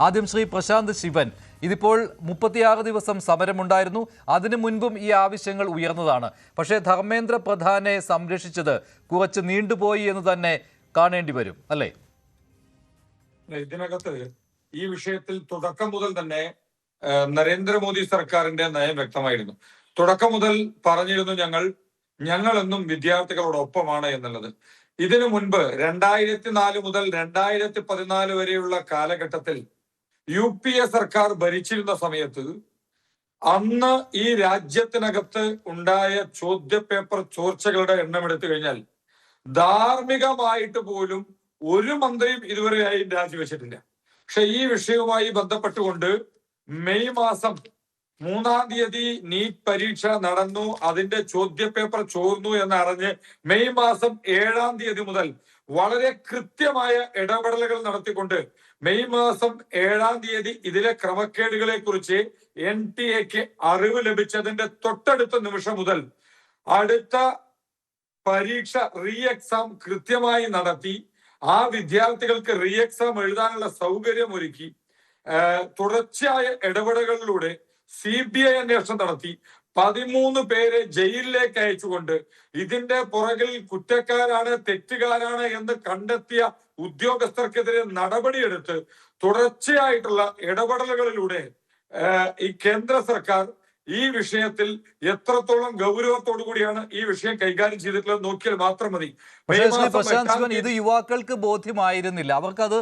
ആദ്യം ശ്രീ പ്രശാന്ത് ശിവൻ, ഇതിപ്പോൾ 36 ദിവസം സമരമുണ്ടായിരുന്നു. അതിനു മുൻപും ഈ ആവശ്യങ്ങൾ ഉയർന്നതാണ്. പക്ഷേ ധർമ്മേന്ദ്ര പ്രധാനെ സംരക്ഷിച്ചത് കുറച്ച് നീണ്ടുപോയി എന്ന് തന്നെ കാണേണ്ടി വരും, അല്ലേ? ഇതിനകത്ത് ഈ വിഷയത്തിൽ തുടക്കം മുതൽ തന്നെ നരേന്ദ്രമോദി സർക്കാരിന്റെ നയം വ്യക്തമായിരുന്നു. തുടക്കം മുതൽ പറഞ്ഞിരുന്നു ഞങ്ങളെന്നും വിദ്യാർത്ഥികളോടൊപ്പമാണ് എന്നുള്ളത്. ഇതിനു മുൻപ് 2004 മുതൽ 2014 വരെയുള്ള കാലഘട്ടത്തിൽ UPA സർക്കാർ ഭരിച്ചിരുന്ന സമയത്ത് അന്ന് ഈ രാജ്യത്തിനകത്ത് ഉണ്ടായ ചോദ്യപേപ്പർ ചോർച്ചകളുടെ എണ്ണം എടുത്തു കഴിഞ്ഞാൽ ധാർമ്മികമായിട്ട് പോലും ഒരു മന്ത്രിയും ഇതുവരെയായി രാജിവെച്ചിട്ടില്ല. പക്ഷെ ഈ വിഷയവുമായി ബന്ധപ്പെട്ടുകൊണ്ട് മെയ് മാസം 3-ാം തീയതി നീറ്റ് പരീക്ഷ നടന്നു, അതിന്റെ ചോദ്യപേപ്പർ ചോർന്നു എന്നറിഞ്ഞ് മെയ് മാസം 7-ാം തീയതി മുതൽ വളരെ കൃത്യമായ ഇടപെടലുകൾ നടത്തിക്കൊണ്ട് മെയ് മാസം 7-ാം തീയതി ഇതിലെ ക്രമക്കേടുകളെ കുറിച്ച് NTA അറിവ് ലഭിച്ചതിന്റെ തൊട്ടടുത്ത നിമിഷം മുതൽ അടുത്ത പരീക്ഷ എക്സാം കൃത്യമായി നടത്തി ആ വിദ്യാർത്ഥികൾക്ക് എക്സാം എഴുതാനുള്ള സൗകര്യം ഒരുക്കി തുടർച്ചയായ ഇടപെടലുകളിലൂടെ CBI അന്വേഷണം നടത്തി 13 പേരെ ജയിലിലേക്ക് അയച്ചുകൊണ്ട് ഇതിന്റെ പുറകിൽ കുറ്റക്കാരാണ്, തെറ്റുകാരാണ് എന്ന് കണ്ടെത്തിയ ഉദ്യോഗസ്ഥർക്കെതിരെ നടപടിയെടുത്ത് തുടർച്ചയായിട്ടുള്ള ഇടപെടലുകളിലൂടെ ഈ കേന്ദ്ര സർക്കാർ ഈ വിഷയത്തിൽ എത്രത്തോളം ഗൗരവത്തോടു കൂടിയാണ് ഈ വിഷയം കൈകാര്യം ചെയ്തിട്ടുള്ളത് നോക്കിയാൽ മാത്രം മതി. പ്രശാന്ത് ശിവൻ, ഇത് യുവാക്കൾക്ക് ബോധ്യമായിരുന്നില്ല, അവർക്കത്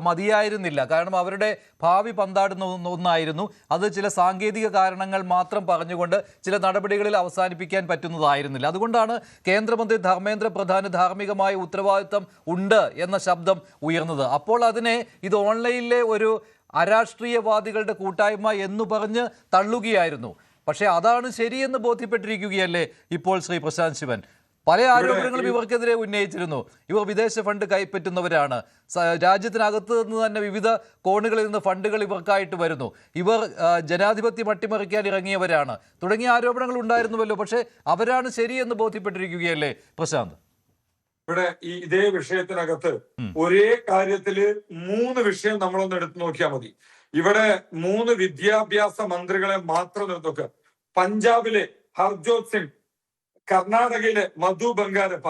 മതിയായിരുന്നില്ല. കാരണം അവരുടെ ഭാവി പന്താടുന്ന ഒന്നായിരുന്നു അത്. ചില സാങ്കേതിക കാരണങ്ങൾ മാത്രം പറഞ്ഞുകൊണ്ട് ചില നടപടികളിൽ അവസാനിപ്പിക്കാൻ പറ്റുന്നതായിരുന്നില്ല. അതുകൊണ്ടാണ് കേന്ദ്രമന്ത്രി ധർമ്മേന്ദ്ര പ്രധാന് ധാർമ്മികമായ ഉത്തരവാദിത്തം ഉണ്ട് എന്ന ശബ്ദം ഉയർന്നത്. അപ്പോൾ അതിനെ ഇത് ഓൺലൈനിലെ ഒരു അരാഷ്ട്രീയവാദികളുടെ കൂട്ടായ്മ എന്ന് പറഞ്ഞ് തള്ളുകയായിരുന്നു. പക്ഷേ അതാണ് ശരിയെന്ന് ബോധ്യപ്പെട്ടിരിക്കുകയല്ലേ ഇപ്പോൾ ശ്രീ പ്രശാന്ത് ശിവൻ? പല ആരോപണങ്ങളും ഇവർക്കെതിരെ ഉന്നയിച്ചിരുന്നു. ഇവർ വിദേശ ഫണ്ട് കൈപ്പറ്റുന്നവരാണ്, രാജ്യത്തിനകത്ത് നിന്ന് തന്നെ വിവിധ കോണുകളിൽ നിന്ന് ഫണ്ടുകൾ ഇവർക്കായിട്ട് വരുന്നു, ഇവർ ജനാധിപത്യം അട്ടിമറിക്കാൻ ഇറങ്ങിയവരാണ് തുടങ്ങിയ ആരോപണങ്ങൾ ഉണ്ടായിരുന്നുവല്ലോ. പക്ഷേ അവരാണ് ശരിയെന്ന് ബോധ്യപ്പെട്ടിരിക്കുകയല്ലേ പ്രശാന്ത്? ഇവിടെ ഇതേ വിഷയത്തിനകത്ത് ഒരേ കാര്യത്തില് 3 വിഷയം നമ്മളൊന്ന് എടുത്തു നോക്കിയാൽ മതി. ഇവിടെ 3 വിദ്യാഭ്യാസ മന്ത്രികളെ മാത്രം നോക്കുക. പഞ്ചാബിലെ ഹർജോത് സിംഗ്, കർണാടകയിലെ മധു ബംഗാരപ്പ,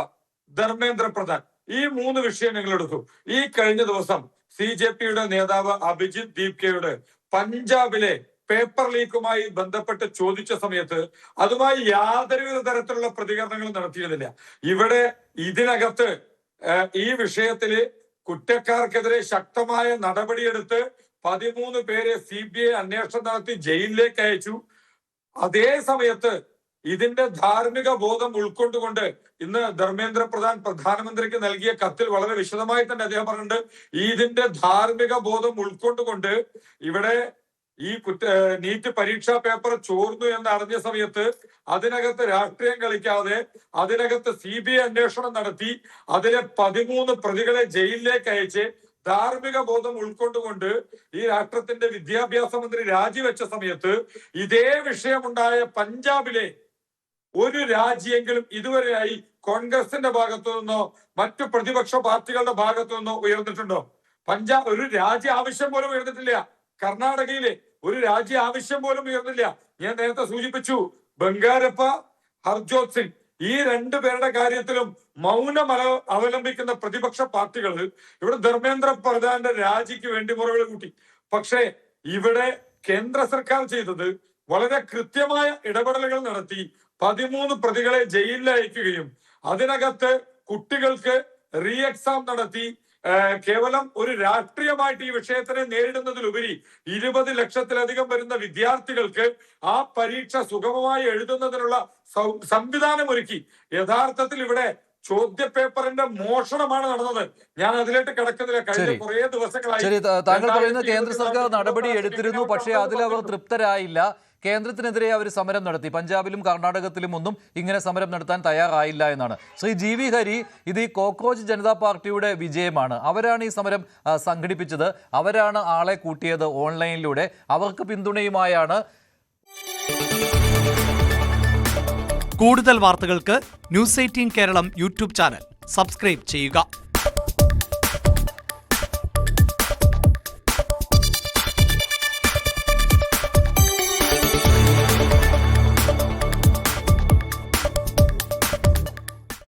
ധർമ്മേന്ദ്ര പ്രധാൻ, ഈ 3 വിഷയം നിങ്ങൾ എടുക്കും. ഈ കഴിഞ്ഞ ദിവസം CJPയുടെ നേതാവ് അഭിജിത് ദീപ്കയുടെ പഞ്ചാബിലെ പേപ്പർ ലീക്കുമായി ബന്ധപ്പെട്ട് ചോദിച്ച സമയത്ത് അതുമായി യാതൊരുവിധ തരത്തിലുള്ള പ്രതികരണങ്ങളും നടത്തിയിരുന്നില്ല. ഇവിടെ ഇതിനകത്ത് ഈ വിഷയത്തില് കുറ്റക്കാർക്കെതിരെ ശക്തമായ നടപടിയെടുത്ത് 13 പേരെ CBI അന്വേഷണം നടത്തി ജയിലിലേക്ക് അയച്ചു. അതേ സമയത്ത് ഇതിന്റെ ധാർമ്മിക ബോധം ഉൾക്കൊണ്ടുകൊണ്ട് ഇന്ന് ധർമ്മേന്ദ്ര പ്രധാൻ പ്രധാനമന്ത്രിക്ക് നൽകിയ കത്തിൽ വളരെ വിശദമായി തന്നെ അദ്ദേഹം പറഞ്ഞിട്ടുണ്ട്. ഇതിന്റെ ധാർമ്മിക ബോധം ഉൾക്കൊണ്ടുകൊണ്ട് ഇവിടെ ഈ നീറ്റ് പരീക്ഷാ പേപ്പർ ചോർന്നു എന്ന് അറിഞ്ഞ സമയത്ത് അതിനകത്ത് രാഷ്ട്രീയം കളിക്കാതെ അതിനകത്ത് CBI അന്വേഷണം നടത്തി അതിലെ 13 പ്രതികളെ ജയിലിലേക്ക് അയച്ച് ധാർമ്മിക ബോധം ഉൾക്കൊണ്ടുകൊണ്ട് ഈ രാഷ്ട്രത്തിന്റെ വിദ്യാഭ്യാസ മന്ത്രി രാജിവെച്ച സമയത്ത് ഇതേ വിഷയമുണ്ടായ പഞ്ചാബിലെ ഒരു രാജിയെങ്കിലും ഇതുവരെയായി കോൺഗ്രസിന്റെ ഭാഗത്തു നിന്നോ മറ്റു പ്രതിപക്ഷ പാർട്ടികളുടെ ഭാഗത്തു നിന്നോ ഉയർന്നിട്ടുണ്ടോ? പഞ്ചാബ് ഒരു രാജി ആവശ്യം പോലും ഉയർന്നിട്ടില്ല. കർണാടകയിലെ ഒരു രാജ്യ ആവശ്യം പോലും ഉയർന്നില്ല. ഞാൻ നേരത്തെ സൂചിപ്പിച്ചു, ബംഗാരപ്പ, ഹർജോത് സിംഗ്, ഈ 2 പേരുടെ കാര്യത്തിലും മൗനം അവലംബിക്കുന്ന പ്രതിപക്ഷ പാർട്ടികൾ ഇവിടെ ധർമ്മേന്ദ്ര പ്രധാന്റെ രാജിക്ക് വേണ്ടി മുറവിളി കൂട്ടി. പക്ഷേ ഇവിടെ കേന്ദ്ര സർക്കാർ ചെയ്തത് വളരെ കൃത്യമായ ഇടപെടലുകൾ നടത്തി 13 പ്രതികളെ ജയിലിൽ അയക്കുകയും അതിനകത്ത് കുട്ടികൾക്ക് എക്സാം നടത്തി കേവലം ഒരു രാഷ്ട്രീയമായിട്ട് ഈ വിഷയത്തിനെ നേരിടുന്നതിലുപരി 20 ലക്ഷത്തിലധികം വരുന്ന വിദ്യാർത്ഥികൾക്ക് ആ പരീക്ഷ സുഗമമായി എഴുതുന്നതിനുള്ള സംവിധാനം ഒരുക്കി. യഥാർത്ഥത്തിൽ ഇവിടെ ചോദ്യപേപ്പറിന്റെ മോഷണമാണ് നടന്നത്. ഞാൻ അതിലേക്ക് കിടക്കുന്നില്ല. കഴിഞ്ഞ കുറെ ദിവസങ്ങളായി താങ്കൾ പറയുന്നത് കേന്ദ്ര സർക്കാർ നടപടി എടുത്തിരുന്നു, പക്ഷേ അതിൽ അവർ തൃപ്തരായില്ല. കേന്ദ്രത്തിനെതിരെ അവർ സമരം നടത്തി. പഞ്ചാബിലും കർണാടകത്തിലും ഒന്നും ഇങ്ങനെ സമരം നടത്താൻ തയ്യാറായില്ല എന്നാണ്. ശ്രീ GV ഹരി, ഇത് ഈ കോക്രോച്ച് ജനതാ പാർട്ടിയുടെ വിജയമാണ്. അവരാണ് ഈ സമരം സംഘടിപ്പിച്ചത്, അവരാണ് ആളെ കൂട്ടിയത് ഓൺലൈനിലൂടെ. അവർക്ക് പിന്തുണയുമായാണ്. കൂടുതൽ വാർത്തകൾക്ക് News 18 Keralam YouTube channel subscribe ചെയ്യുക.